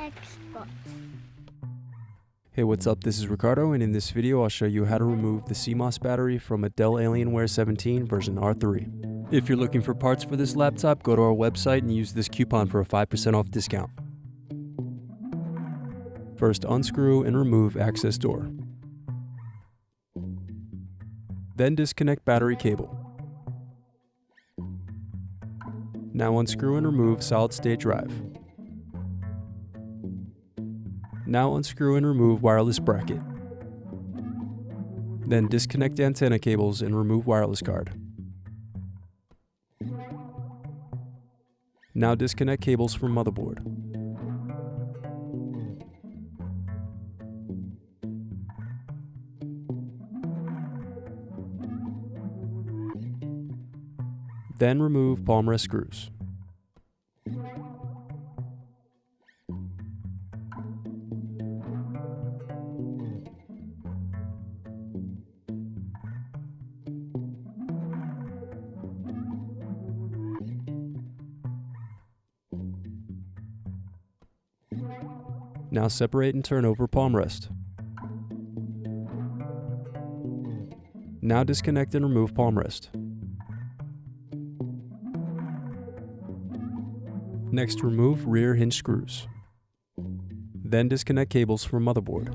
Xbox. Hey, what's up? This is Ricardo, and in this video I'll show you how to remove the CMOS battery from a Dell Alienware 17 version R3. If you're looking for parts for this laptop, go to our website and use this coupon for a 5% off discount. First, unscrew and remove access door. Then disconnect battery cable. Now unscrew and remove solid-state drive. Now unscrew and remove wireless bracket. Then disconnect antenna cables and remove wireless card. Now disconnect cables from motherboard. Then remove palmrest screws. Now separate and turn over palmrest. Now disconnect and remove palmrest. Next, remove rear hinge screws. Then disconnect cables from motherboard.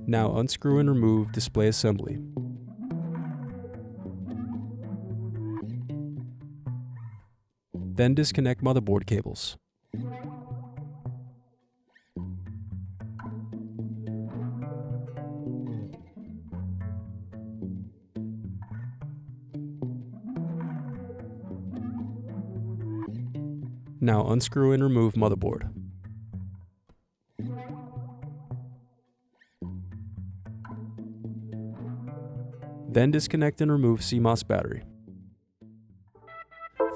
Now unscrew and remove display assembly. Then disconnect motherboard cables. Now unscrew and remove motherboard. Then disconnect and remove CMOS battery.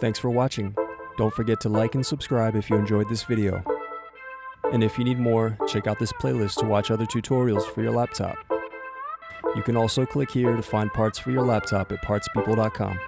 Thanks for watching. Don't forget to like and subscribe if you enjoyed this video. And if you need more, check out this playlist to watch other tutorials for your laptop. You can also click here to find parts for your laptop at partspeople.com.